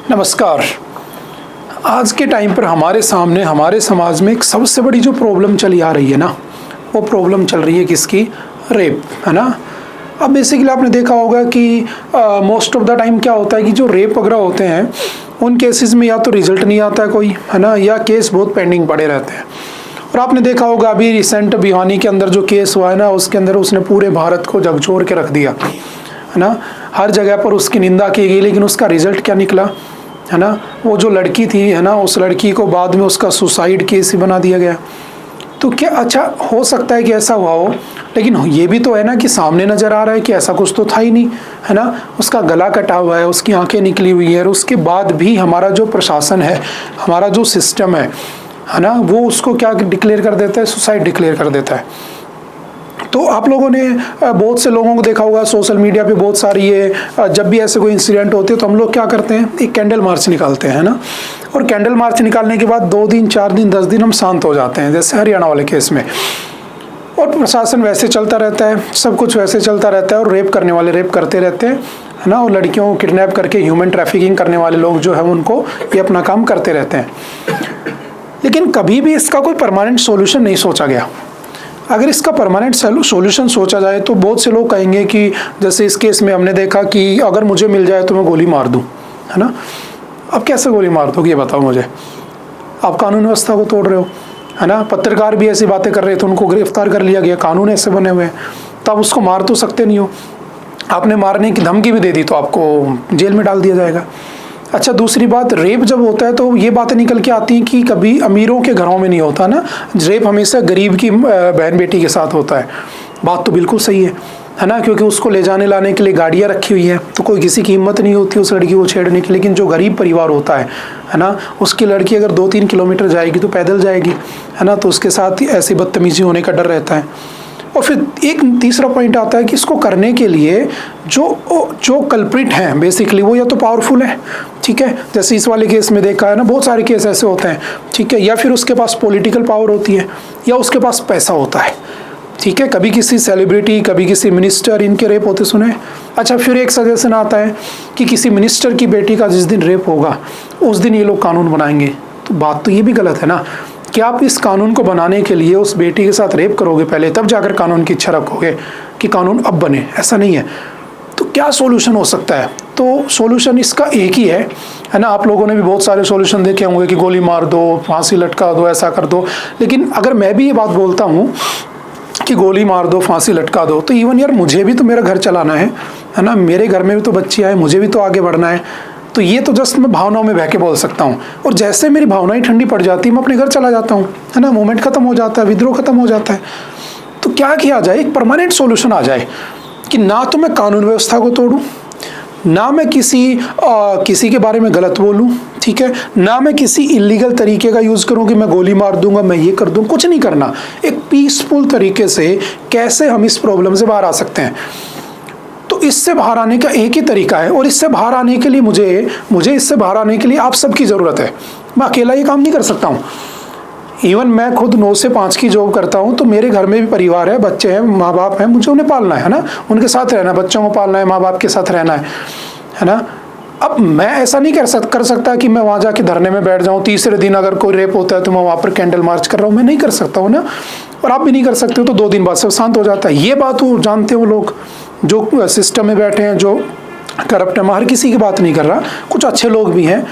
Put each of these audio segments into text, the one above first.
नमस्कार। आज के टाइम पर हमारे सामने हमारे समाज में एक सबसे बड़ी जो प्रॉब्लम चली आ रही है ना, वो प्रॉब्लम चल रही है किसकी? रेप, है ना। अब बेसिकली आपने देखा होगा कि मोस्ट ऑफ द टाइम क्या होता है कि जो रेप वगैरह होते हैं उन केसेस में या तो रिजल्ट नहीं आता है कोई, है ना, या केस बहुत पेंडिंग पड़े रहते हैं। और आपने देखा होगा अभी रिसेंट भिवानी के अंदर जो केस हुआ है ना, उसके अंदर उसने पूरे भारत को झकझोर के रख दिया, है ना। हर जगह पर उसकी निंदा की गई, लेकिन उसका रिजल्ट क्या निकला, है ना। वो जो लड़की थी, है ना, उस लड़की को बाद में उसका सुसाइड केस ही बना दिया गया। तो क्या अच्छा हो सकता है कि ऐसा हुआ हो, लेकिन ये भी तो है ना कि सामने नज़र आ रहा है कि ऐसा कुछ तो था ही नहीं, है ना। उसका गला कटा हुआ है, उसकी आंखें निकली हुई है, और उसके बाद भी हमारा जो प्रशासन है, हमारा जो सिस्टम है ना, वो उसको क्या डिक्लेयर कर देता है? सुसाइड डिक्लेयर कर देता है। तो आप लोगों ने बहुत से लोगों को देखा होगा सोशल मीडिया पे, बहुत सारी ये जब भी ऐसे कोई इंसिडेंट होते हैं तो हम लोग क्या करते हैं, एक कैंडल मार्च निकालते हैं ना। और कैंडल मार्च निकालने के बाद 2 दिन 4 दिन 10 दिन हम शांत हो जाते हैं, जैसे हरियाणा वाले केस में। और प्रशासन वैसे चलता रहता है, सब कुछ वैसे चलता रहता है, और रेप करने वाले रेप करते रहते हैं, है ना। और लड़कियों को किडनैप करके ह्यूमन ट्रैफिकिंग करने वाले लोग जो है उनको ये अपना काम करते रहते हैं। लेकिन कभी भी इसका कोई परमानेंट सोल्यूशन नहीं सोचा गया। अगर इसका परमानेंट सॉल्यूशन सोचा जाए तो बहुत से लोग कहेंगे कि जैसे इस केस में हमने देखा कि अगर मुझे मिल जाए तो मैं गोली मार दूं, है ना। अब कैसे गोली मार दोगे, ये बताओ मुझे। आप कानून व्यवस्था को तोड़ रहे हो, है ना। पत्रकार भी ऐसी बातें कर रहे थे, उनको गिरफ्तार कर लिया गया, कानून ऐसे बने हुए हैं, तो आप उसको मार तो सकते नहीं हो। आपने मारने की धमकी भी दे दी तो आपको जेल में डाल दिया जाएगा। अच्छा, दूसरी बात, रेप जब होता है तो ये बातें निकल के आती हैं कि कभी अमीरों के घरों में नहीं होता ना, रेप हमेशा गरीब की बहन बेटी के साथ होता है। बात तो बिल्कुल सही है ना, क्योंकि उसको ले जाने लाने के लिए गाड़ियाँ रखी हुई हैं, तो कोई किसी की हिम्मत नहीं होती उस लड़की को छेड़ने की। लेकिन जो गरीब परिवार होता है ना, उसकी लड़की अगर 2-3 किलोमीटर जाएगी तो पैदल जाएगी, है ना, तो उसके साथ ऐसी बदतमीजी होने का डर रहता है। और फिर एक तीसरा पॉइंट आता है कि इसको करने के लिए जो कल्प्रिट हैं बेसिकली वो या तो पावरफुल है, ठीक है, जैसे इस वाले केस में देखा है ना, बहुत सारे केस ऐसे होते हैं, ठीक है, या फिर उसके पास पॉलिटिकल पावर होती है, या उसके पास पैसा होता है, ठीक है। कभी किसी सेलिब्रिटी, कभी किसी मिनिस्टर, इनके रेप होते सुने। अच्छा, फिर एक सजेशन आता है कि किसी मिनिस्टर की बेटी का जिस दिन रेप होगा उस दिन ये लोग कानून बनाएंगे। तो बात तो ये भी गलत है ना कि आप इस कानून को बनाने के लिए उस बेटी के साथ रेप करोगे पहले, तब जाकर कानून की इच्छा रखोगे कि कानून अब बने। ऐसा नहीं है। तो क्या सॉल्यूशन हो सकता है? तो सॉल्यूशन इसका एक ही है ना। आप लोगों ने भी बहुत सारे सॉल्यूशन देखे होंगे कि गोली मार दो, फांसी लटका दो, ऐसा कर दो। लेकिन अगर मैं भी ये बात बोलता हूँ कि गोली मार दो, फांसी लटका दो, तो इवन यार मुझे भी तो मेरा घर चलाना है ना, मेरे घर में भी तो बच्चियाँ हैं, मुझे भी तो आगे बढ़ना है। तो ये तो जस्ट मैं भावनाओं में बह के बोल सकता हूँ, और जैसे मेरी भावनाएं ठंडी पड़ जाती है मैं अपने घर चला जाता हूँ, है ना। मूवमेंट खत्म हो जाता है, विद्रोह खत्म हो जाता है। तो क्या किया जाए, एक परमानेंट सॉल्यूशन आ जाए कि ना तो मैं कानून व्यवस्था को तोड़ूं, ना मैं किसी के बारे में गलत बोलूं, ठीक है, ना मैं किसी इलीगल तरीके का यूज़ करूं कि मैं गोली मार दूंगा, मैं ये कर दूं, कुछ नहीं करना। एक पीसफुल तरीके से कैसे हम इस प्रॉब्लम से बाहर आ सकते हैं। तो इससे बाहर आने का एक ही तरीका है, और इससे बाहर आने के लिए मुझे इससे बाहर आने के लिए आप सबकी ज़रूरत है। मैं अकेला ये काम नहीं कर सकता हूँ। इवन मैं खुद 9 से 5 की जॉब करता हूँ, तो मेरे घर में भी परिवार है, बच्चे हैं, माँ बाप हैं, मुझे उन्हें पालना है ना, उनके साथ रहना, बच्चों को पालना है, माँ बाप के साथ रहना है ना। अब मैं ऐसा नहीं कर सकता कि मैं वहाँ जाके धरने में बैठ जाऊँ, तीसरे दिन अगर कोई रेप होता है तो मैं वहाँ पर कैंडल मार्च कर रहा हूँ, मैं नहीं कर सकता हूँ ना। और आप भी नहीं कर सकते हो, तो 2 दिन बाद सब शांत हो जाता है। ये बात वो जानते हो लोग जो सिस्टम में बैठे हैं, जो करप्ट है। मैं हर किसी की बात नहीं कर रहा, कुछ अच्छे लोग भी हैं।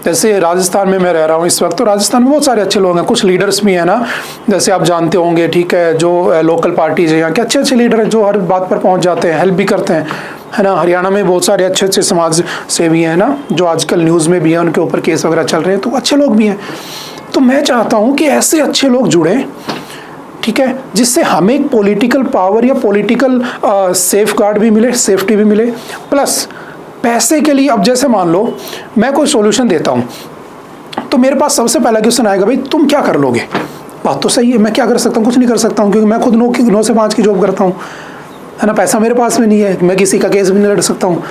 जैसे राजस्थान में मैं रह रहा हूँ इस वक्त, तो राजस्थान में बहुत सारे अच्छे लोग हैं, कुछ लीडर्स भी हैं ना, जैसे आप जानते होंगे, ठीक है, जो लोकल पार्टीज हैं यहाँ के अच्छे लीडर हैं, जो हर बात पर पहुँच जाते हैं, हेल्प भी करते हैं, है ना। हरियाणा में बहुत सारे अच्छे समाज सेवी हैं ना, जो आजकल न्यूज़ में भी हैं, उनके ऊपर केस वगैरह चल रहे हैं, तो अच्छे लोग भी हैं। तो मैं चाहता हूँ कि ऐसे अच्छे लोग जुड़ें, ठीक है, जिससे हमें एक पॉलिटिकल पावर या पॉलिटिकल सेफ गार्ड भी मिले, सेफ्टी भी मिले, प्लस पैसे के लिए। अब जैसे मान लो मैं कोई सॉल्यूशन देता हूँ, तो मेरे पास सबसे पहला क्वेश्चन आएगा, भाई तुम क्या कर लोगे? बात तो सही है, मैं क्या कर सकता हूँ? कुछ नहीं कर सकता हूँ, क्योंकि मैं खुद 9 से 5 की जॉब करता हूँ, है ना। पैसा मेरे पास में नहीं है, मैं किसी का केस भी नहीं लड़ सकता हूँ।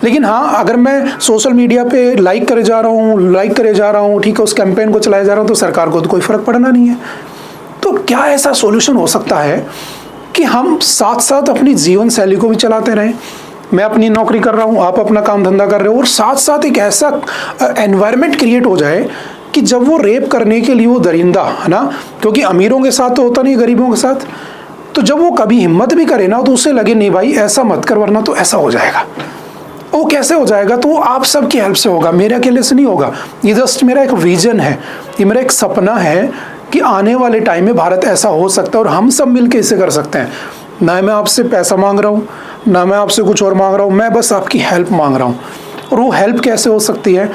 लेकिन हाँ, अगर मैं सोशल मीडिया पे लाइक करे जा रहा हूँ, ठीक है, उस कैंपेन को चलाया जा रहा हूँ, तो सरकार को तो कोई फ़र्क पड़ना नहीं है। तो क्या ऐसा सॉल्यूशन हो सकता है कि हम साथ साथ अपनी जीवन शैली को भी चलाते रहें, मैं अपनी नौकरी कर रहा हूँ, आप अपना काम धंधा कर रहे हो, और साथ साथ एक ऐसा एनवायरनमेंट क्रिएट हो जाए कि जब वो रेप करने के लिए वो दरिंदा है ना, क्योंकि अमीरों के साथ तो होता नहीं, गरीबों के साथ, तो जब वो कभी हिम्मत भी करे ना तो उसे लगे नहीं भाई ऐसा मत कर वरना तो ऐसा हो जाएगा। वो कैसे हो जाएगा? तो वो आप सबकी हेल्प से होगा, मेरे अकेले से नहीं होगा। ये जस्ट मेरा एक विजन है, ये मेरा एक सपना है कि आने वाले टाइम में भारत ऐसा हो सकता है और हम सब मिलकर इसे कर सकते हैं। ना मैं आपसे पैसा मांग रहा हूँ, ना मैं आपसे कुछ और मांग रहा हूँ, मैं बस आपकी हेल्प मांग रहा हूँ। और वो हेल्प कैसे हो सकती है?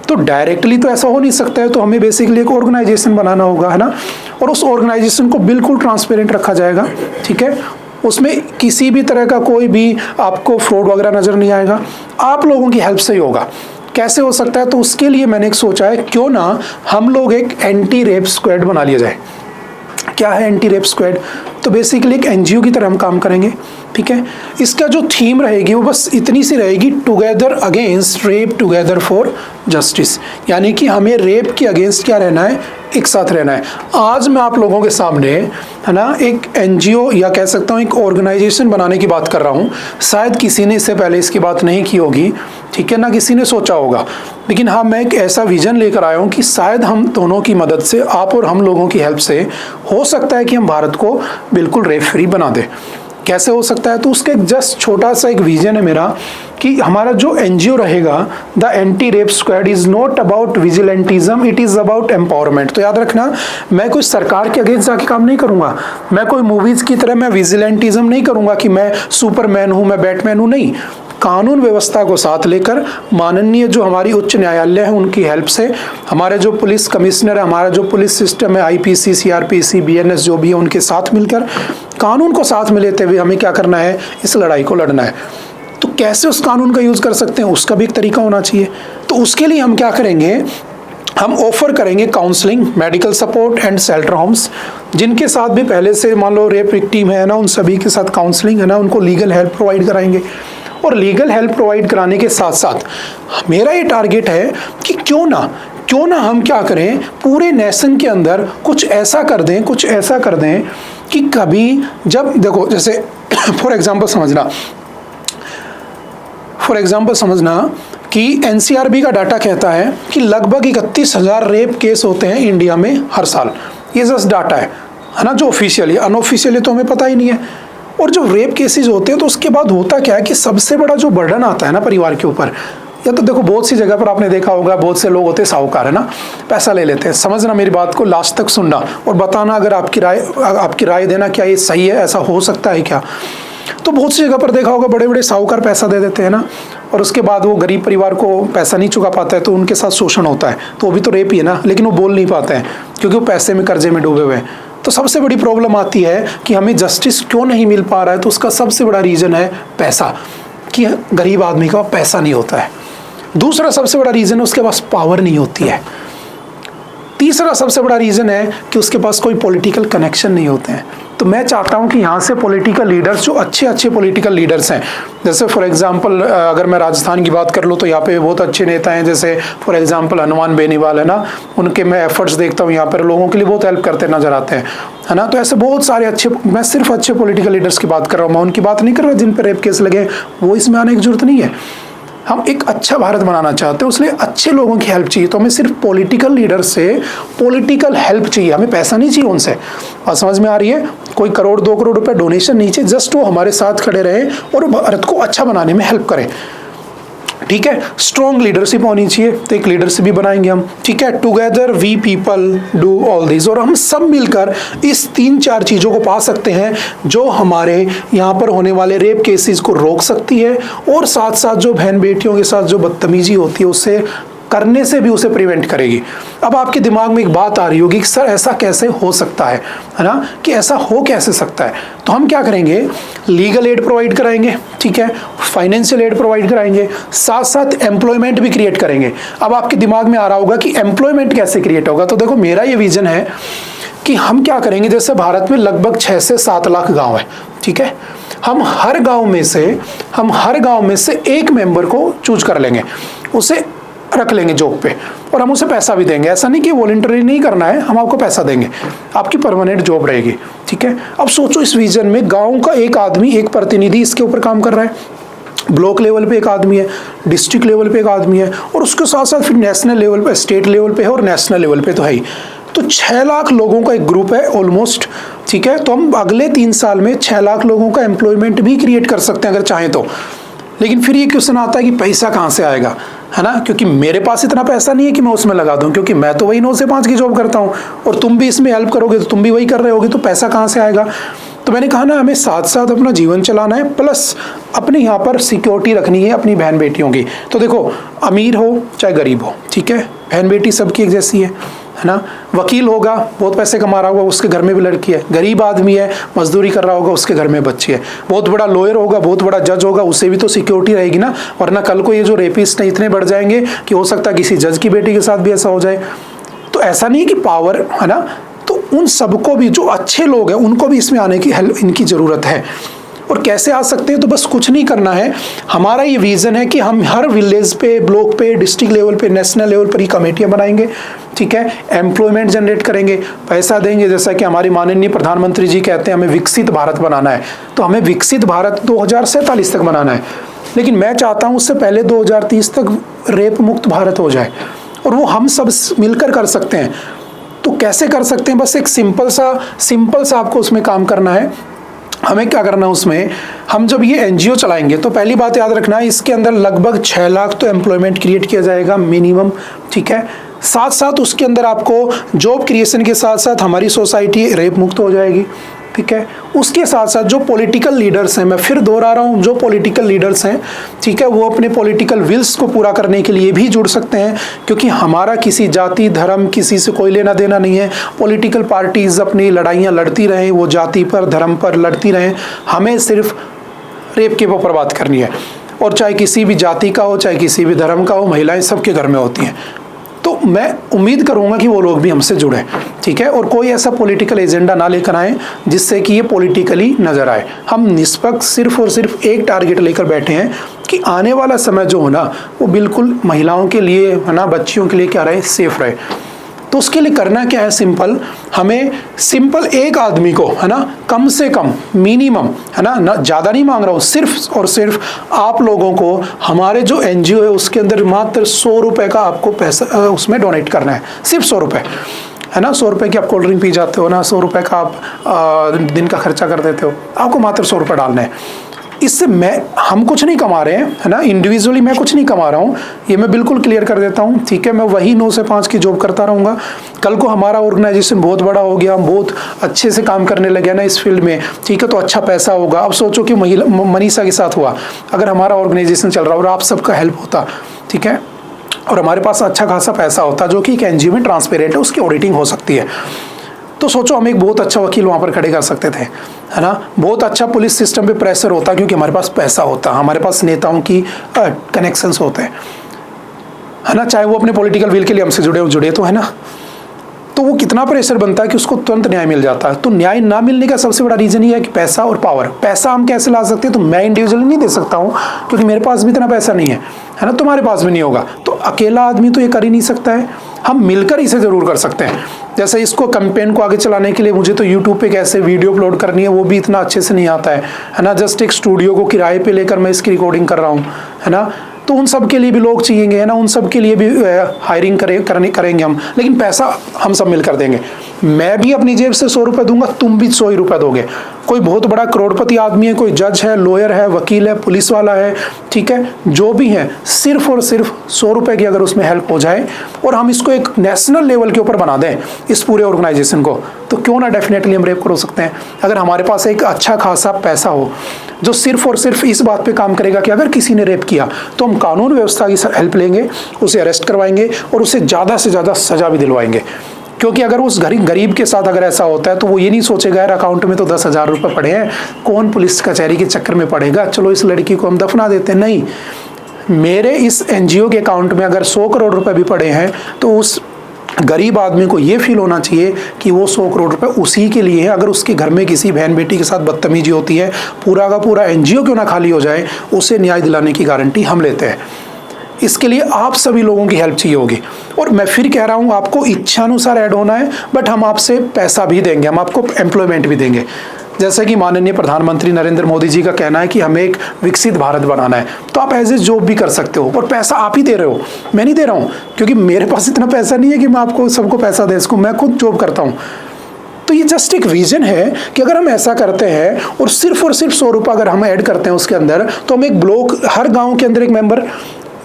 तो डायरेक्टली तो ऐसा हो नहीं सकता है, तो हमें बेसिकली एक ऑर्गेनाइजेशन बनाना होगा, है ना। और उस ऑर्गेनाइजेशन को बिल्कुल ट्रांसपेरेंट रखा जाएगा, ठीक है। उसमें किसी भी तरह का कोई भी आपको फ्रॉड वगैरह नज़र नहीं आएगा, आप लोगों की हेल्प से ही होगा। कैसे हो सकता है? तो उसके लिए मैंने एक सोचा है, क्यों ना हम लोग एक एंटी रेप स्क्वाड बना लिया जाए। क्या है एंटी रेप स्क्वाड? तो बेसिकली एक एनजीओ की तरह हम काम करेंगे, ठीक है। इसका जो थीम रहेगी वो बस इतनी सी रहेगी, together against rape, together for justice. यानी कि हमें रेप के अगेंस्ट क्या रहना है? एक साथ रहना है। आज मैं आप लोगों के सामने, है ना, एक एनजीओ या कह सकता हूँ एक ऑर्गेनाइजेशन बनाने की बात कर रहा हूँ। शायद किसी ने इससे पहले इसकी बात नहीं की होगी, ठीक है ना, किसी ने सोचा होगा, लेकिन हाँ मैं एक ऐसा विजन लेकर आया हूँ कि शायद हम दोनों की मदद से, आप और हम लोगों की हेल्प से हो सकता है कि हम भारत को बिल्कुल रेप फ्री बना दें। कैसे हो सकता है? तो उसका एक जस्ट छोटा सा एक विजन है मेरा कि हमारा जो एनजीओ रहेगा, the anti rape squad, is not about vigilantism, it is about empowerment. तो याद रखना, मैं कोई सरकार के अगेंस्ट जाके काम नहीं करूंगा, मैं कोई मूवीज की तरह मैं विजिलेंटिज्म नहीं करूंगा कि मैं सुपरमैन हूं, मैं बैटमैन हूं, नहीं। कानून व्यवस्था को साथ लेकर माननीय जो हमारी उच्च न्यायालय है उनकी हेल्प से, हमारे जो पुलिस कमिश्नर है, हमारा जो पुलिस सिस्टम है, आईपीसी, सीआरपीसी, बीएनएस जो भी है, उनके साथ मिलकर कानून को साथ में लेते हुए हमें क्या करना है? इस लड़ाई को लड़ना है। तो कैसे उस कानून का यूज़ कर सकते हैं, उसका भी एक तरीका होना चाहिए। तो उसके लिए हम क्या करेंगे? हम ऑफर करेंगे counselling, medical support and shelter homes. जिनके साथ भी पहले से मान लो रेप विक्टिम है ना, उन सभी के साथ काउंसलिंग, है ना, उनको लीगल हेल्प प्रोवाइड कराएंगे। और लीगल हेल्प प्रोवाइड कराने के साथ साथ मेरा ये टारगेट है कि क्यों ना हम क्या करें, पूरे नेशन के अंदर कुछ ऐसा कर दें कि कभी जब देखो, जैसे फॉर एग्जांपल समझना कि एनसीआरबी का डाटा कहता है कि लगभग 31,000 रेप केस होते हैं इंडिया में हर साल। ये जस्ट डाटा है ना, जो ऑफिशियली, अनऑफिशियली तो हमें पता ही नहीं है। और जो रेप केसेस होते हैं तो उसके बाद होता क्या है कि सबसे बड़ा जो बर्डन आता है ना परिवार के ऊपर, या तो देखो बहुत सी जगह पर आपने देखा होगा, बहुत से लोग होते हैं साहूकार, है ना, पैसा ले लेते हैं। समझना मेरी बात को, लास्ट तक सुनना और बताना अगर आपकी राय देना, क्या ये सही है, ऐसा हो सकता है क्या। तो बहुत सी जगह पर देखा होगा, बड़े बड़े साहूकार पैसा दे देते हैं ना, और उसके बाद वो गरीब परिवार को पैसा नहीं चुका पाता है तो उनके साथ शोषण होता है। तो वो भी तो रेप ही है ना, लेकिन वो बोल नहीं पाते हैं क्योंकि वो पैसे में, कर्जे में डूबे हुए हैं। तो सबसे बड़ी प्रॉब्लम आती है कि हमें जस्टिस क्यों नहीं मिल पा रहा है, तो उसका सबसे बड़ा रीज़न है पैसा, कि गरीब आदमी का पैसा नहीं होता है। दूसरा सबसे बड़ा रीज़न है उसके पास पावर नहीं होती है। तीसरा सबसे बड़ा रीज़न है कि उसके पास कोई पॉलिटिकल कनेक्शन नहीं होते हैं। तो मैं चाहता हूं कि यहाँ से पॉलिटिकल लीडर्स, जो अच्छे पॉलिटिकल लीडर्स हैं, जैसे फॉर एग्जांपल अगर मैं राजस्थान की बात कर लूँ तो यहाँ पे बहुत अच्छे नेता हैं, जैसे फॉर एग्जांपल हनुमान बेनीवाल, है ना, उनके मैं एफर्ट्स देखता हूँ, यहाँ पर लोगों के लिए बहुत हेल्प करते नजर आते हैं, है ना। तो ऐसे बहुत सारे अच्छे, मैं सिर्फ अच्छे पॉलिटिकल लीडर्स की बात कर रहा हूँ, मैं उनकी बात नहीं कर रहा जिन पर रेप केस लगे, वो इसमें आने की जरूरत नहीं है। हम एक अच्छा भारत बनाना चाहते हैं, उसलिए अच्छे लोगों की हेल्प चाहिए। तो हमें सिर्फ पॉलिटिकल लीडर से पॉलिटिकल हेल्प चाहिए, हमें पैसा नहीं चाहिए उनसे। और समझ में आ रही है, कोई 1-2 करोड़ रुपए डोनेशन नहीं चाहिए, जस्ट वो हमारे साथ खड़े रहे और भारत को अच्छा बनाने में हेल्प करें, ठीक है। स्ट्रॉन्ग लीडरशिप होनी चाहिए, तो एक लीडरशिप भी बनाएंगे हम, ठीक है। Together we people do all this, और हम सब मिलकर इस 3-4 चीज़ों को पा सकते हैं जो हमारे यहाँ पर होने वाले रेप केसेस को रोक सकती है, और साथ साथ जो बहन बेटियों के साथ जो बदतमीजी होती है उससे करने से भी उसे प्रिवेंट करेगी। अब आपके दिमाग में एक बात आ रही होगी कि सर ऐसा कैसे हो सकता है ना, कि ऐसा हो कैसे सकता है। तो हम क्या करेंगे, लीगल एड प्रोवाइड कराएंगे, ठीक है, फाइनेंशियल एड प्रोवाइड कराएंगे, साथ साथ एम्प्लॉयमेंट भी क्रिएट करेंगे। अब आपके दिमाग में आ रहा होगा कि एम्प्लॉयमेंट कैसे क्रिएट होगा। तो देखो मेरा ये विजन है कि हम क्या करेंगे, जैसे भारत में लगभग 6 से 7 लाख गाँव है, ठीक है। हम हर गाँव में से एक मेंबर को चूज कर लेंगे, उसे रख लेंगे जॉब पे, और हम उसे पैसा भी देंगे। ऐसा नहीं कि वॉलंटरी नहीं करना है, हम आपको पैसा देंगे, आपकी परमानेंट जॉब रहेगी, ठीक है। अब सोचो इस विजन में गांव का एक आदमी, एक प्रतिनिधि इसके ऊपर काम कर रहा है। ब्लॉक लेवल पे एक आदमी है, डिस्ट्रिक्ट लेवल पे एक आदमी है, और उसके साथ साथ फिर नेशनल लेवल पे, स्टेट लेवल पे है और नेशनल लेवल पे तो है ही। तो 6 लाख लोगों का एक ग्रुप है ऑलमोस्ट, ठीक है। तो हम अगले 3 साल में 6 लाख लोगों का एम्प्लॉयमेंट भी क्रिएट कर सकते हैं अगर चाहें तो। लेकिन फिर ये क्वेश्चन आता है कि पैसा कहाँ से आएगा, है ना, क्योंकि मेरे पास इतना पैसा नहीं है कि मैं उसमें लगा दूं, क्योंकि मैं तो वही 9 से 5 की जॉब करता हूँ और तुम भी इसमें हेल्प करोगे तो तुम भी वही कर रहे होगे, तो पैसा कहाँ से आएगा। तो मैंने कहा ना, हमें साथ साथ अपना जीवन चलाना है, प्लस अपने यहाँ पर सिक्योरिटी रखनी है अपनी बहन बेटियों की। तो देखो, अमीर हो चाहे गरीब हो, ठीक है, बहन बेटी सबकी एक जैसी है ना। वकील होगा, बहुत पैसे कमा रहा होगा, उसके घर में भी लड़की है। गरीब आदमी है, मजदूरी कर रहा होगा, उसके घर में बच्ची है। बहुत बड़ा लॉयर होगा, बहुत बड़ा जज होगा, उससे भी तो सिक्योरिटी रहेगी ना, वरना कल को ये जो रेपिस्ट हैं इतने बढ़ जाएंगे कि हो सकता है किसी जज की बेटी के साथ भी ऐसा हो जाए। तो ऐसा नहीं कि पावर, है ना, तो उन सबको भी, जो अच्छे लोग हैं उनको भी इसमें आने की हेल्प इनकी ज़रूरत है। और कैसे आ सकते हैं, तो बस कुछ नहीं करना है। हमारा ये विज़न है कि हम हर विलेज पे, ब्लॉक पे, डिस्ट्रिक्ट लेवल पे, नेशनल लेवल पर ही कमेटियाँ बनाएंगे, ठीक है, एम्प्लॉयमेंट जनरेट करेंगे, पैसा देंगे। जैसा कि हमारी माननीय प्रधानमंत्री जी कहते हैं हमें विकसित भारत बनाना है, तो हमें विकसित भारत 2047 तक बनाना है। लेकिन मैं चाहता हूँ उससे पहले 2030 तक रेप मुक्त भारत हो जाए, और वो हम सब मिलकर कर सकते हैं। तो कैसे कर सकते हैं, बस एक सिंपल सा आपको उसमें काम करना है। हमें क्या करना है उसमें, हम जब ये एनजीओ चलाएंगे तो पहली बात याद रखना है, इसके अंदर लगभग 6 लाख तो एम्प्लॉयमेंट क्रिएट किया जाएगा मिनिमम, ठीक है। साथ साथ उसके अंदर आपको जॉब क्रिएशन के साथ साथ हमारी सोसाइटी रेप मुक्त हो जाएगी, ठीक है। उसके साथ साथ जो पॉलिटिकल लीडर्स हैं, मैं फिर दोहरा रहा हूँ, जो पॉलिटिकल लीडर्स हैं, ठीक है, वो अपने पॉलिटिकल विल्स को पूरा करने के लिए भी जुड़ सकते हैं, क्योंकि हमारा किसी जाति धर्म किसी से कोई लेना देना नहीं है। पॉलिटिकल पार्टीज अपनी लड़ाइयाँ लड़ती रहें, वो जाति पर धर्म पर लड़ती रहें, हमें सिर्फ रेप के ऊपर बात करनी है। और चाहे किसी भी जाति का हो, चाहे किसी भी धर्म का हो, महिलाएं सबके घर में होती हैं। तो मैं उम्मीद करूंगा कि वो लोग भी हमसे जुड़े, ठीक है, और कोई ऐसा पॉलिटिकल एजेंडा ना लेकर आए जिससे कि ये पॉलिटिकली नजर आए। हम निष्पक्ष सिर्फ और सिर्फ एक टारगेट लेकर बैठे हैं कि आने वाला समय जो हो ना, वो बिल्कुल महिलाओं के लिए, है ना, बच्चियों के लिए क्या रहे, सेफ रहे। तो उसके लिए करना क्या है, सिंपल, हमें सिंपल एक आदमी को, है ना, कम से कम मिनिमम, है ना ज़्यादा नहीं मांग रहा हूँ, सिर्फ और सिर्फ आप लोगों को हमारे जो एनजीओ है उसके अंदर मात्र 100 रुपये का आपको पैसा उसमें डोनेट करना है, सिर्फ 100 रुपये, है ना। 100 रुपये की आप कोल्ड ड्रिंक पी जाते हो ना, 100 रुपये का आप दिन का खर्चा कर देते हो, आपको मात्र 100 रुपये डालने हैं। इससे हम कुछ नहीं कमा रहे हैं, है ना, इंडिविजुअली मैं कुछ नहीं कमा रहा हूँ, ये मैं बिल्कुल क्लियर कर देता हूँ, ठीक है। मैं वही 9 से 5 की जॉब करता रहूँगा। कल को हमारा ऑर्गेनाइजेशन बहुत बड़ा हो गया, हम बहुत अच्छे से काम करने लगे ना इस फील्ड में, ठीक है, तो अच्छा पैसा होगा। अब सोचो कि मनीषा के साथ हुआ, अगर हमारा ऑर्गेनाइजेशन चल रहा और आप सबका हेल्प होता, ठीक है, और हमारे पास अच्छा खासा पैसा होता जो कि एक एनजीओ में ट्रांसपेरेंट है, उसकी ऑडिटिंग हो सकती है, तो सोचो हम एक बहुत अच्छा वकील वहाँ पर खड़े कर सकते थे, है ना। बहुत अच्छा पुलिस सिस्टम पे प्रेशर होता क्योंकि हमारे पास पैसा होता, हमारे पास नेताओं की कनेक्शंस होते हैं, है ना, चाहे वो अपने पॉलिटिकल विल के लिए हमसे जुड़े तो, है ना। तो वो कितना प्रेशर बनता है कि उसको तुरंत न्याय मिल जाता है। तो न्याय ना मिलने का सबसे बड़ा रीज़न ये है कि पैसा और पावर। पैसा हम कैसे ला सकते हैं, तो मैं इंडिविजुअली नहीं दे सकता हूँ क्योंकि मेरे पास भी इतना पैसा नहीं है ना, तुम्हारे पास भी नहीं होगा, तो अकेला आदमी तो ये कर ही नहीं सकता है। हम मिलकर इसे ज़रूर कर सकते हैं। जैसे इसको कैंपेन को आगे चलाने के लिए मुझे तो यूट्यूब पे कैसे वीडियो अपलोड करनी है वो भी इतना अच्छे से नहीं आता है ना। जस्ट एक स्टूडियो को किराए पे लेकर मैं इसकी रिकॉर्डिंग कर रहा हूँ, है ना। तो उन सब के लिए भी लोग चाहिएंगे, है ना, उन सब के लिए भी हायरिंग करेंगे हम, लेकिन पैसा हम सब मिलकर देंगे। मैं भी अपनी जेब से 100 रुपये दूंगा, तुम भी 100 ही रुपये दोगे। कोई बहुत बड़ा करोड़पति आदमी है, कोई जज है, लॉयर है, वकील है, पुलिस वाला है, ठीक है, जो भी है, सिर्फ और सिर्फ 100 रुपये की अगर उसमें हेल्प हो जाए और हम इसको एक नेशनल लेवल के ऊपर बना दें इस पूरे ऑर्गेनाइजेशन को, तो क्यों ना डेफिनेटली हम रेप कर सकते हैं। अगर हमारे पास एक अच्छा खासा पैसा हो जो सिर्फ और सिर्फ इस बात पे काम करेगा कि अगर किसी ने रेप किया तो हम कानून व्यवस्था की हेल्प लेंगे, उसे अरेस्ट करवाएंगे और उसे ज़्यादा से ज़्यादा सज़ा भी दिलवाएंगे। क्योंकि अगर उस गरीब के साथ अगर ऐसा होता है तो वो ये नहीं सोचेगा यार अकाउंट में तो 10,000 रुपये पड़े हैं, कौन पुलिस कचहरी के चक्कर में पड़ेगा, चलो इस लड़की को हम दफना देते हैं। नहीं, मेरे इस एनजीओ के अकाउंट में अगर 100 करोड़ रुपए भी पड़े हैं तो उस गरीब आदमी को ये फील होना चाहिए कि वो 100 करोड़ रुपए उसी के लिए है। अगर उसके घर में किसी बहन बेटी के साथ बदतमीजी होती है, पूरा का पूरा एनजीओ क्यों ना खाली हो जाए, उसे न्याय दिलाने की गारंटी हम लेते हैं। इसके लिए आप सभी लोगों की हेल्प चाहिए होगी। और मैं फिर कह रहा हूँ, आपको इच्छानुसार ऐड होना है, बट हम आपसे पैसा भी देंगे, हम आपको एम्प्लॉयमेंट भी देंगे। जैसे कि माननीय प्रधानमंत्री नरेंद्र मोदी जी का कहना है कि हमें एक विकसित भारत बनाना है, तो आप एज ए जॉब भी कर सकते हो, और पैसा आप ही दे रहे हो, मैं नहीं दे रहा हूँ, क्योंकि मेरे पास इतना पैसा नहीं है कि मैं आपको सबको पैसा दे सकूँ, मैं खुद जॉब करता हूँ। तो ये जस्ट एक विजन है कि अगर हम ऐसा करते हैं और सिर्फ 100 रुपये अगर हम ऐड करते हैं उसके अंदर, तो हम एक ब्लॉक, हर गाँव के अंदर एक मेंबर,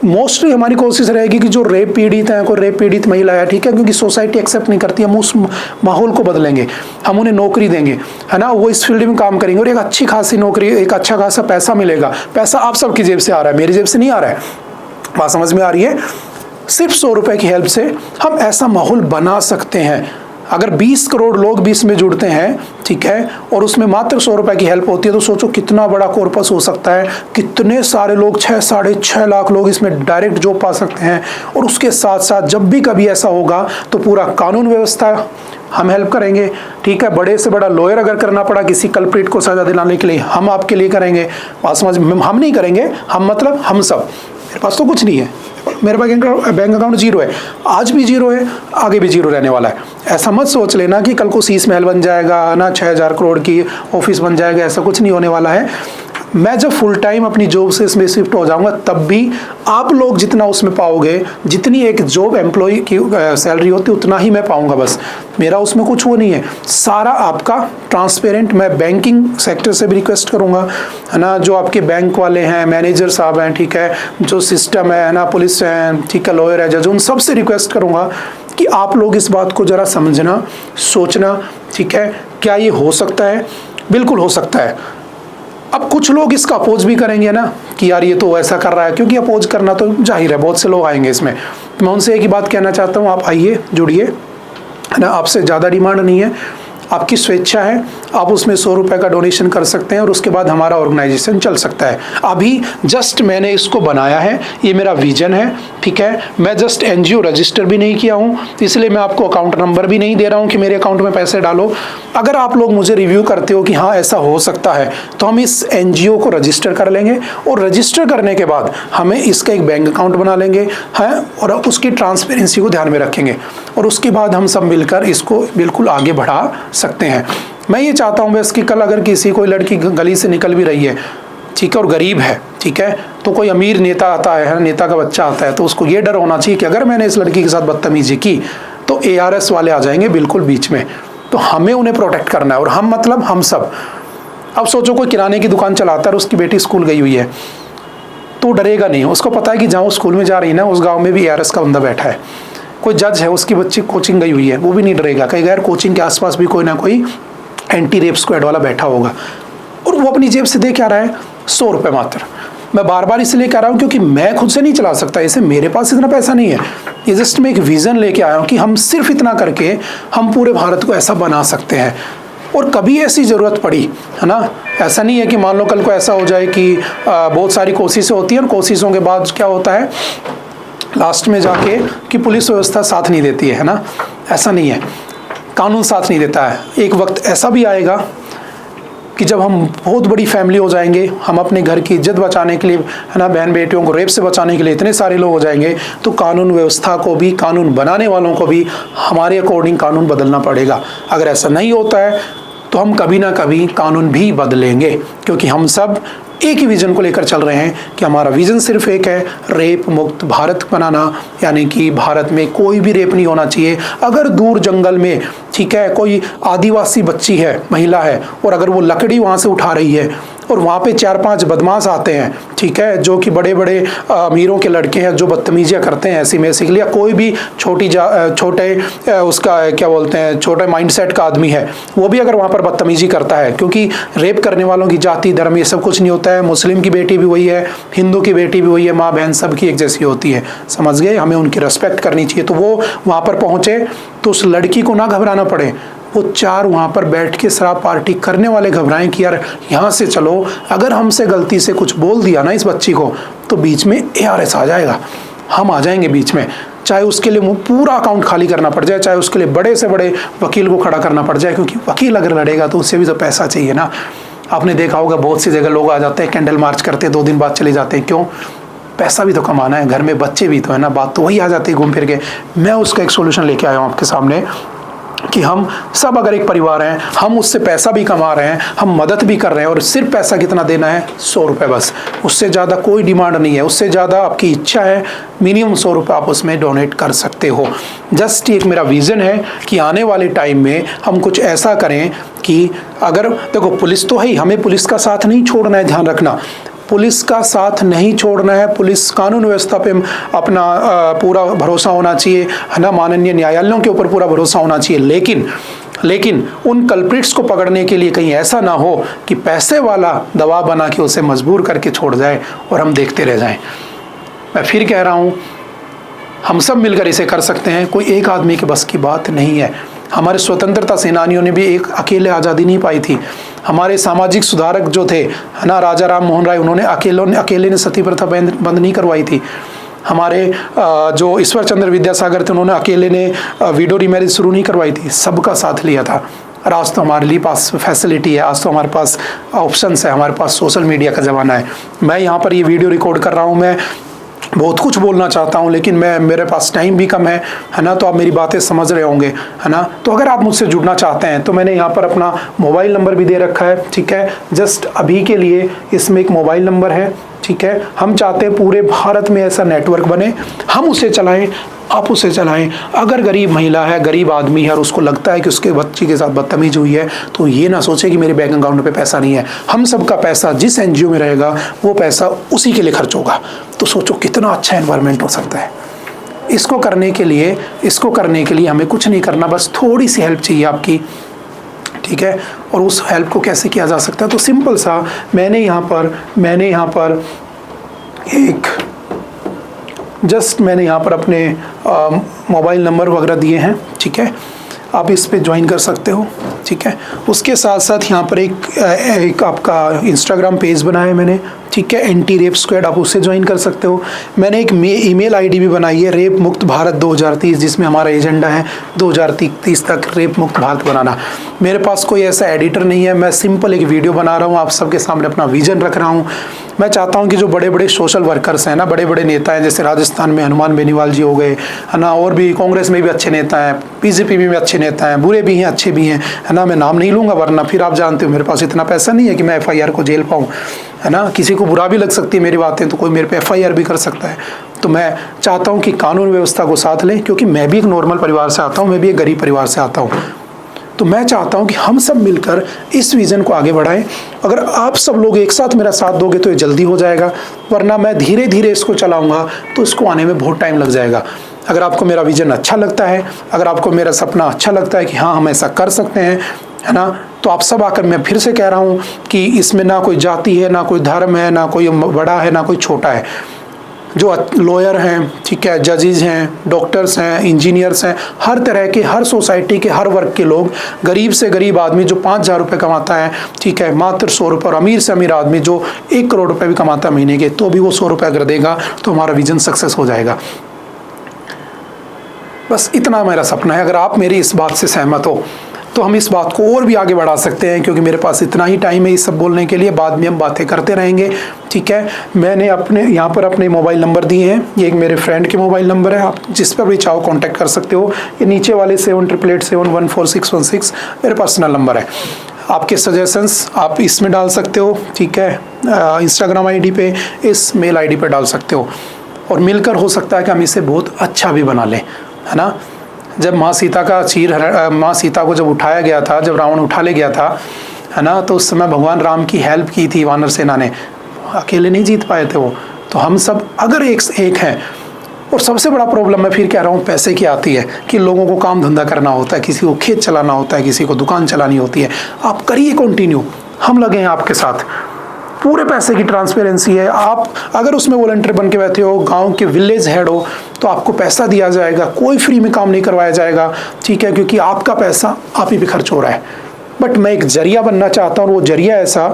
मोस्टली हमारी कोशिश रहेगी कि जो रेप पीड़ित हैं, कोई रेप पीड़ित महिला है, ठीक है, क्योंकि सोसाइटी एक्सेप्ट नहीं करती, हम उस माहौल को बदलेंगे, हम उन्हें नौकरी देंगे, है ना, वो इस फील्ड में काम करेंगे और एक अच्छी खासी नौकरी, एक अच्छा खासा पैसा मिलेगा। पैसा आप सबकी जेब से आ रहा है, मेरी जेब से नहीं आ रहा है, बात समझ में आ रही है? सिर्फ 100 रुपये की हेल्प से हम ऐसा माहौल बना सकते हैं। अगर 20 करोड़ लोग 20 में जुड़ते हैं, ठीक है, और उसमें मात्र 100 रुपये की हेल्प होती है, तो सोचो कितना बड़ा कॉर्पस हो सकता है, कितने सारे लोग, 6-6.5 लाख लोग इसमें डायरेक्ट जॉब पा सकते हैं। और उसके साथ साथ जब भी कभी ऐसा होगा तो पूरा कानून व्यवस्था हम हेल्प करेंगे, ठीक है, बड़े से बड़ा लॉयर अगर करना पड़ा किसी कल्प्रिट को सजा दिलाने के लिए, हम आपके लिए करेंगे। बात समझ में? हम नहीं करेंगे, हम मतलब हम सब। मेरे पास तो कुछ नहीं है, मेरे पास बैंक अकाउंट 0 है, आज भी 0 है, आगे भी 0 रहने वाला है। ऐसा मत सोच लेना कि कल को शीश महल बन जाएगा ना, 6000 करोड़ की ऑफिस बन जाएगा, ऐसा कुछ नहीं होने वाला है। मैं जब फुल टाइम अपनी जॉब से इसमें शिफ्ट हो जाऊंगा, तब भी आप लोग जितना उसमें पाओगे, जितनी एक जॉब एम्प्लॉय की सैलरी होती है उतना ही मैं पाऊंगा, बस। मेरा उसमें कुछ वो नहीं है, सारा आपका ट्रांसपेरेंट। मैं बैंकिंग सेक्टर से भी रिक्वेस्ट करूंगा, है ना, जो आपके बैंक वाले हैं, मैनेजर साहब हैं, ठीक है, जो सिस्टम है ना, पुलिस है, ठीक है, लॉयर है, जज, उन सबसे रिक्वेस्ट करूंगा कि आप लोग इस बात को जरा समझना, सोचना, ठीक है, क्या ये हो सकता है? बिल्कुल हो सकता है। अब कुछ लोग इसका अपोज भी करेंगे ना कि यार ये तो ऐसा कर रहा है, क्योंकि अपोज करना तो जाहिर है, बहुत से लोग आएंगे इसमें। मैं उनसे एक ही बात कहना चाहता हूँ, आप आइए, जुड़िए, है ना, आपसे ज़्यादा डिमांड नहीं है, आपकी स्वेच्छा है, आप उसमें 100 रुपये का डोनेशन कर सकते हैं और उसके बाद हमारा ऑर्गेनाइजेशन चल सकता है। अभी जस्ट मैंने इसको बनाया है, ये मेरा विजन है, ठीक है, मैं जस्ट NGO रजिस्टर भी नहीं किया हूँ, इसलिए मैं आपको अकाउंट नंबर भी नहीं दे रहा हूँ कि मेरे अकाउंट में पैसे डालो। अगर आप लोग मुझे रिव्यू करते हो कि हाँ ऐसा हो सकता है, तो हम इस NGO को रजिस्टर कर लेंगे, और रजिस्टर करने के बाद हमें इसका एक बैंक अकाउंट बना लेंगे, हैं, और उसकी ट्रांसपेरेंसी को ध्यान में रखेंगे, और उसके बाद हम सब मिलकर इसको बिल्कुल आगे बढ़ा सकते हैं। मैं ये चाहता हूँ बस कि कल अगर किसी कोई लड़की गली से निकल भी रही है, ठीक है, और गरीब है, ठीक है, तो कोई अमीर नेता आता है, नेता का बच्चा आता है, तो उसको ये डर होना चाहिए कि अगर मैंने इस लड़की के साथ बदतमीजी की तो ARS वाले आ जाएंगे बिल्कुल बीच में, तो हमें उन्हें प्रोटेक्ट करना है। और हम मतलब हम सब। अब सोचो कोई किराने की दुकान चलाता है और उसकी बेटी स्कूल गई हुई है, तो डरेगा नहीं, उसको पता है कि जहाँ वो स्कूल में जा रही है ना, उस गाँव में भी ARS का बंदा बैठा है। कोई जज है, उसकी बच्ची कोचिंग गई हुई है, वो भी नहीं डरेगा, कहीं यार कोचिंग के आसपास भी कोई ना कोई एंटी रेप स्क्वाड वाला बैठा होगा, और वो अपनी जेब से दे क्या रहा है? 100 रुपये मात्र। मैं बार बार इसलिए कह रहा हूँ क्योंकि मैं खुद से नहीं चला सकता इसे, मेरे पास इतना पैसा नहीं है। ये जस्ट मैं एक विज़न लेके आया हूँ कि हम सिर्फ इतना करके हम पूरे भारत को ऐसा बना सकते हैं। और कभी ऐसी ज़रूरत पड़ी, है ना, ऐसा नहीं है कि मान लो कल को ऐसा हो जाए कि बहुत सारी कोशिशें होती हैं और कोशिशों के बाद क्या होता है लास्ट में जाके कि पुलिस व्यवस्था साथ नहीं देती है ना, ऐसा नहीं है, कानून साथ नहीं देता है। एक वक्त ऐसा भी आएगा कि जब हम बहुत बड़ी फैमिली हो जाएंगे, हम अपने घर की इज्जत बचाने के लिए, है ना, बहन बेटियों को रेप से बचाने के लिए इतने सारे लोग हो जाएंगे, तो कानून व्यवस्था को भी, कानून बनाने वालों को भी हमारे अकॉर्डिंग कानून बदलना पड़ेगा। अगर ऐसा नहीं होता है तो हम कभी ना कभी कानून भी बदलेंगे, क्योंकि हम सब एक ही विजन को लेकर चल रहे हैं कि हमारा विजन सिर्फ एक है, रेप मुक्त भारत बनाना, यानी कि भारत में कोई भी रेप नहीं होना चाहिए। अगर दूर जंगल में, ठीक है, कोई आदिवासी बच्ची है, महिला है, और अगर वो लकड़ी वहाँ से उठा रही है और वहाँ पे 4-5 बदमाश आते हैं, ठीक है, जो कि बड़े बड़े अमीरों के लड़के हैं जो बदतमीजियाँ करते हैं ऐसी मैसी के लिए, कोई भी छोटे उसका क्या बोलते हैं, छोटे माइंडसेट का आदमी है, वो भी अगर वहाँ पर बदतमीजी करता है, क्योंकि रेप करने वालों की जाति धर्म ये सब कुछ नहीं होता है, मुस्लिम की बेटी भी वही है, हिंदू की बेटी भी वही है, माँ बहन सबकी एक जैसी होती है, समझ गए, हमें उनकी रिस्पेक्ट करनी चाहिए। तो वो वहाँ पर पहुँचे तो उस लड़की को ना घबराना पड़े, वो 4 वहाँ पर बैठ के शराब पार्टी करने वाले घबराएं कि यार यहाँ से चलो, अगर हमसे गलती से कुछ बोल दिया ना इस बच्ची को तो बीच में ARS आ जाएगा, हम आ जाएंगे बीच में, चाहे उसके लिए पूरा अकाउंट खाली करना पड़ जाए, चाहे उसके लिए बड़े से बड़े वकील को खड़ा करना पड़ जाए, क्योंकि वकील अगर लड़ेगा तो उससे भी तो पैसा चाहिए ना। आपने देखा होगा बहुत सी जगह लोग आ जाते हैं, कैंडल मार्च करते हैं, 2 दिन बाद चले जाते हैं, क्यों? पैसा भी तो कमाना है, घर में बच्चे भी तो है ना, बात तो वही आ जाती है घूम फिर के। मैं उसका एक सोल्यूशन लेके आया हूँ आपके सामने, कि हम सब अगर एक परिवार हैं, हम उससे पैसा भी कमा रहे हैं, हम मदद भी कर रहे हैं, और सिर्फ पैसा कितना देना है, 100 रुपये बस। उससे ज़्यादा कोई डिमांड नहीं है, उससे ज़्यादा आपकी इच्छा है, मिनिमम 100 रुपये आप उसमें डोनेट कर सकते हो। जस्ट एक मेरा विज़न है कि आने वाले टाइम में हम कुछ ऐसा करें कि अगर देखो पुलिस तो है ही, हमें पुलिस का साथ नहीं छोड़ना है, ध्यान रखना, पुलिस का साथ नहीं छोड़ना है, पुलिस कानून व्यवस्था पे अपना पूरा भरोसा होना चाहिए, है ना, माननीय न्यायालयों के ऊपर पूरा भरोसा होना चाहिए, लेकिन उन कल्प्रिट्स को पकड़ने के लिए कहीं ऐसा ना हो कि पैसे वाला दबाव बना के उसे मजबूर करके छोड़ जाए और हम देखते रह जाएं। मैं फिर कह रहा हूँ, हम सब मिलकर इसे कर सकते हैं, कोई एक आदमी के बस की बात नहीं है। हमारे स्वतंत्रता सेनानियों ने भी एक अकेले आज़ादी नहीं पाई थी। हमारे सामाजिक सुधारक जो थे, है ना, राजा राम मोहन राय, उन्होंने अकेले ने सती प्रथा बंद नहीं करवाई थी। हमारे जो ईश्वर चंद्र विद्यासागर थे, उन्होंने अकेले ने विडो रीमैरिज शुरू नहीं करवाई थी, सबका साथ लिया था। और आज तो हमारे लिए पास फैसिलिटी है, आज तो हमारे पास ऑप्शंस है, हमारे पास सोशल मीडिया का ज़माना है। मैं यहाँ पर ये वीडियो रिकॉर्ड कर रहा हूँ, मैं बहुत कुछ बोलना चाहता हूँ, लेकिन मेरे पास टाइम भी कम है ना, तो आप मेरी बातें समझ रहे होंगे, है ना। तो अगर आप मुझसे जुड़ना चाहते हैं तो मैंने यहाँ पर अपना मोबाइल नंबर भी दे रखा है, ठीक है। जस्ट अभी के लिए इसमें एक मोबाइल नंबर है, ठीक है। हम चाहते हैं पूरे भारत में ऐसा नेटवर्क बने, हम उसे चलाएं, आप उसे चलाएं। अगर गरीब महिला है, गरीब आदमी है और उसको लगता है कि उसके बच्ची के साथ बदतमीजी हुई है, तो ये ना सोचे कि मेरे बैंक अकाउंट पे पैसा नहीं है। हम सबका पैसा जिस एनजीओ में रहेगा वो पैसा उसी के लिए खर्च होगा। तो सोचो कितना अच्छा एनवायरनमेंट हो सकता है। इसको करने के लिए हमें कुछ नहीं करना, बस थोड़ी सी हेल्प चाहिए आपकी, ठीक है। और उस हेल्प को कैसे किया जा सकता है, तो सिंपल सा, मैंने यहाँ पर अपने मोबाइल नंबर वगैरह दिए हैं, ठीक है। आप इस पे ज्वाइन कर सकते हो, ठीक है। उसके साथ साथ यहाँ पर एक आपका इंस्टाग्राम पेज बनाया है मैंने, ठीक है, एंटी रेप स्क्वाड, आप उससे ज्वाइन कर सकते हो। मैंने एक ईमेल आईडी भी बनाई है, रेप मुक्त भारत 2030, जिसमें हमारा एजेंडा है 2030 तक रेप मुक्त भारत बनाना। मेरे पास कोई ऐसा एडिटर नहीं है, मैं सिंपल एक वीडियो बना रहा हूँ, आप सबके सामने अपना विजन रख रहा हूँ। मैं चाहता हूँ कि जो बड़े बड़े सोशल वर्कर्स हैं ना, बड़े बड़े नेता हैं, जैसे राजस्थान में हनुमान बेनीवाल जी हो गए, है ना, और भी कांग्रेस में भी अच्छे नेता हैं, बीजेपी में भी अच्छे नेता हैं, बुरे भी हैं अच्छे भी हैं, है ना, मैं नाम नहीं लूँगा वरना फिर आप जानते हो मेरे पास इतना पैसा नहीं है कि मैं FIR को झेल पाऊँ, है ना। किसी को बुरा भी लग सकती है मेरी बातें, तो कोई मेरे पे FIR भी कर सकता है। तो मैं चाहता हूँ कि कानून व्यवस्था को साथ लें, क्योंकि मैं भी एक नॉर्मल परिवार से आता हूँ, मैं भी एक गरीब परिवार से आता हूँ। तो मैं चाहता हूं कि हम सब मिलकर इस विज़न को आगे बढ़ाएं। अगर आप सब लोग एक साथ मेरा साथ दोगे तो ये जल्दी हो जाएगा, वरना मैं धीरे धीरे इसको चलाऊंगा तो इसको आने में बहुत टाइम लग जाएगा। अगर आपको मेरा विज़न अच्छा लगता है, अगर आपको मेरा सपना अच्छा लगता है कि हाँ हम ऐसा कर सकते हैं, है ना, तो आप सब आकर, मैं फिर से कह रहा हूँ कि इसमें ना कोई जाति है, ना कोई धर्म है, ना कोई बड़ा है, ना कोई छोटा है। जो लॉयर हैं, ठीक है, जजेस हैं, डॉक्टर्स हैं, इंजीनियर्स हैं, हर तरह के, हर सोसाइटी के, हर वर्ग के लोग, गरीब से गरीब आदमी जो 5,000 रुपये कमाता है, ठीक है, मात्र 100 रुपये, और अमीर से अमीर आदमी जो 1 करोड़ रुपये भी कमाता है महीने के, तो भी वो 100 रुपये अगर देगा तो हमारा विजन सक्सेस हो जाएगा। बस इतना मेरा सपना है। अगर आप मेरी इस बात से सहमत हो तो हम इस बात को और भी आगे बढ़ा सकते हैं, क्योंकि मेरे पास इतना ही टाइम है इस सब बोलने के लिए, बाद में हम बातें करते रहेंगे, ठीक है। मैंने यहाँ पर अपने मोबाइल नंबर दिए हैं, ये एक मेरे फ्रेंड के मोबाइल नंबर है, आप जिस पर भी चाहो कांटेक्ट कर सकते हो। ये नीचे वाले 7887714616 मेरे पर्सनल नंबर है। आपके सजेशंस आप इसमें डाल सकते हो, ठीक है, इंस्टाग्राम ID पे, इस मेल ID पे डाल सकते हो, और मिलकर हो सकता है कि हम इसे बहुत अच्छा भी बना लें, है ना। जब माँ सीता को जब उठाया गया था, जब रावण उठा ले गया था, है ना, तो उस समय भगवान राम की हेल्प की थी वानर सेना ने, अकेले नहीं जीत पाए थे वो। तो हम सब अगर एक हैं, और सबसे बड़ा प्रॉब्लम मैं फिर कह रहा हूँ पैसे की आती है कि लोगों को काम धंधा करना होता है, किसी को खेत चलाना होता है, किसी को दुकान चलानी होती है। आप करिए कंटिन्यू, हम लगे हैं आपके साथ, पूरे पैसे की ट्रांसपेरेंसी है। आप अगर उसमें वॉलंटियर बन के बैठे हो, गांव के विलेज हेड हो, तो आपको पैसा दिया जाएगा, कोई फ्री में काम नहीं करवाया जाएगा, ठीक है, क्योंकि आपका पैसा आप ही पे खर्च हो रहा है। बट मैं एक जरिया बनना चाहता हूँ, और वो जरिया ऐसा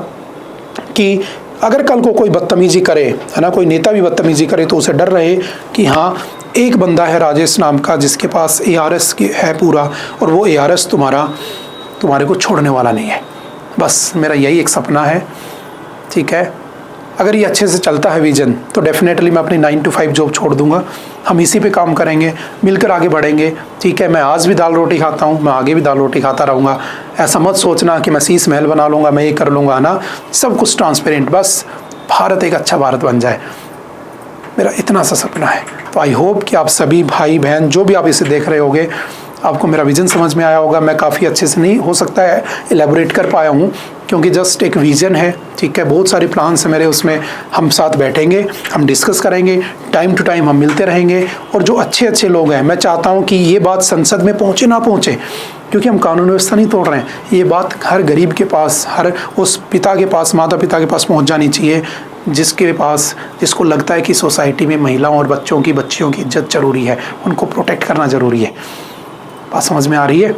कि अगर कल को कोई बदतमीजी करे, है ना, कोई नेता भी बदतमीजी करे, तो उसे डर रहे कि हाँ एक बंदा है राजेश नाम का जिसके पास ARS की है पूरा, और वो ARS तुम्हारे को छोड़ने वाला नहीं है। बस मेरा यही एक सपना है, ठीक है। अगर ये अच्छे से चलता है विजन, तो डेफिनेटली मैं अपनी 9 to 5 जॉब छोड़ दूंगा, हम इसी पे काम करेंगे, मिलकर आगे बढ़ेंगे, ठीक है। मैं आज भी दाल रोटी खाता हूँ, मैं आगे भी दाल रोटी खाता रहूँगा। ऐसा मत सोचना कि मैं शीश महल बना लूँगा, मैं ये कर लूँगा, है ना। सब कुछ ट्रांसपेरेंट, बस भारत एक अच्छा भारत बन जाए, मेरा इतना सा सपना है। तो आई होप कि आप सभी भाई बहन जो भी आप इसे देख रहे होंगे, आपको मेरा विज़न समझ में आया होगा। मैं काफ़ी अच्छे से नहीं हो सकता है एलेबोरेट कर पाया हूँ, क्योंकि जस्ट एक विज़न है, ठीक है। बहुत सारे प्लान्स हैं मेरे, उसमें हम साथ बैठेंगे, हम डिस्कस करेंगे, टाइम टू टाइम हम मिलते रहेंगे। और जो अच्छे अच्छे लोग हैं, मैं चाहता हूँ कि ये बात संसद में पहुँचे ना पहुँचे, क्योंकि हम कानून व्यवस्था नहीं तोड़ रहे हैं, ये बात हर गरीब के पास, हर उस पिता के पास, माता पिता के पास पहुँच जानी चाहिए जिसको लगता है कि सोसाइटी में महिलाओं और बच्चियों की इज्जत ज़रूरी है, उनको प्रोटेक्ट करना ज़रूरी है। बात समझ में आ रही है?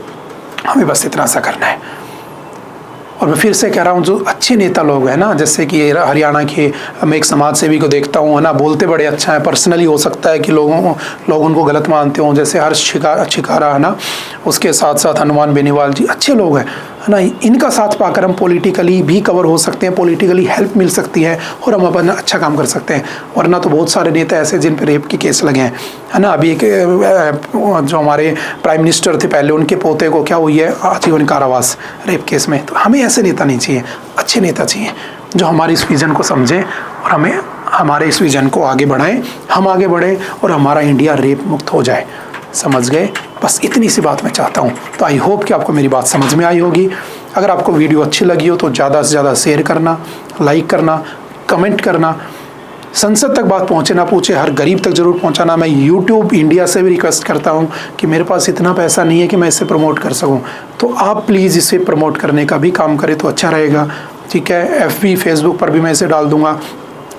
हमें बस इतना सा करना है। और मैं फिर से कह रहा हूँ, जो अच्छे नेता लोग हैं ना, जैसे कि हरियाणा के, मैं एक समाज सेवी को देखता हूँ, है ना, बोलते बड़े अच्छा है। पर्सनली हो सकता है कि लोग उनको गलत मानते हों, जैसे हर्ष छिकारा, है ना, उसके साथ साथ हनुमान बेनीवाल जी, अच्छे लोग हैं, है ना। इनका साथ पाकर हम पॉलिटिकली भी कवर हो सकते हैं, पॉलिटिकली हेल्प मिल सकती है और हम अपना अच्छा काम कर सकते हैं। वरना तो बहुत सारे नेता ऐसे जिन पर रेप के केस लगे हैं, है ना। अभी एक जो हमारे प्राइम मिनिस्टर थे पहले, उनके पोते को क्या हुई है, आजीवन कारावास रेप केस में। तो हमें ऐसे नेता नहीं चाहिए, अच्छे नेता चाहिए जो हमारी इस विज़न को समझें और हमें हमारे इस विज़न को आगे बढ़ाएं, हम आगे बढ़ें और हमारा इंडिया रेप मुक्त हो जाए। समझ गए? बस इतनी सी बात मैं चाहता हूँ। तो आई होप कि आपको मेरी बात समझ में आई होगी। अगर आपको वीडियो अच्छी लगी हो तो ज़्यादा से ज़्यादा शेयर करना, लाइक करना, कमेंट करना। संसद तक बात पहुँचे ना पहुँचे, हर गरीब तक ज़रूर पहुँचाना। मैं यूट्यूब इंडिया से भी रिक्वेस्ट करता हूँ कि मेरे पास इतना पैसा नहीं है कि मैं इसे प्रमोट कर सकूँ, तो आप प्लीज़ इसे प्रमोट करने का भी काम करें तो अच्छा रहेगा, ठीक है। FB फेसबुक पर भी मैं इसे डाल दूँगा।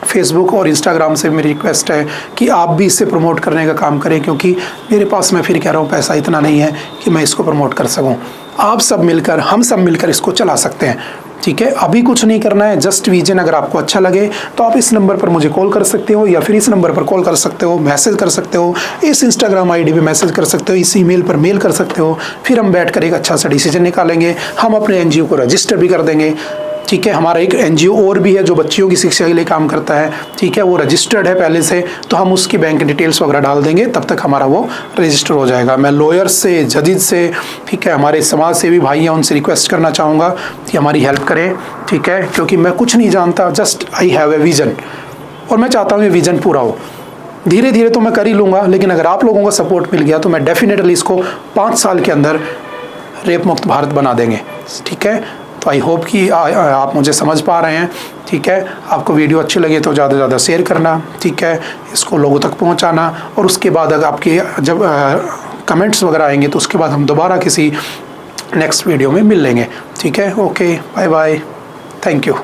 फेसबुक और इंस्टाग्राम से मेरी रिक्वेस्ट है कि आप भी इसे प्रमोट करने का काम करें, क्योंकि मेरे पास, मैं फिर कह रहा हूँ, पैसा इतना नहीं है कि मैं इसको प्रमोट कर सकूँ। आप सब मिलकर, हम सब मिलकर इसको चला सकते हैं, ठीक है। अभी कुछ नहीं करना है, जस्ट विजन अगर आपको अच्छा लगे तो आप इस नंबर पर मुझे कॉल कर सकते हो, या फिर इस नंबर पर कॉल कर सकते हो, मैसेज कर सकते हो, इस इंस्टाग्राम ID पे मैसेज कर सकते हो, इस ईमेल पर मेल कर सकते हो। फिर हम बैठकर एक अच्छा सा डिसीजन निकालेंगे। हम अपने NGO को रजिस्टर भी कर देंगे, ठीक है। हमारा एक NGO और भी है जो बच्चियों की शिक्षा के लिए काम करता है, ठीक है, वो रजिस्टर्ड है पहले से, तो हम उसकी बैंक डिटेल्स वगैरह डाल देंगे, तब तक हमारा वो रजिस्टर हो जाएगा। मैं लॉयर से, जजेज से, ठीक है, हमारे समाज सेवी भाई हैं, उनसे रिक्वेस्ट करना चाहूँगा कि हमारी हेल्प करें, ठीक है, क्योंकि मैं कुछ नहीं जानता, just I have a vision, और मैं चाहता हूँ ये विज़न पूरा हो। धीरे धीरे तो मैं कर ही लूँगा, लेकिन अगर आप लोगों का सपोर्ट मिल गया तो मैं डेफिनेटली इसको 5 साल के अंदर रेप मुक्त भारत बना देंगे, ठीक है। तो आई होप कि आप मुझे समझ पा रहे हैं, ठीक है। आपको वीडियो अच्छी लगे तो ज़्यादा से ज़्यादा शेयर करना, ठीक है, इसको लोगों तक पहुंचाना। और उसके बाद अगर आपके जब कमेंट्स वगैरह आएंगे तो उसके बाद हम दोबारा किसी नेक्स्ट वीडियो में मिल लेंगे, ठीक है। Okay, bye bye, thank you.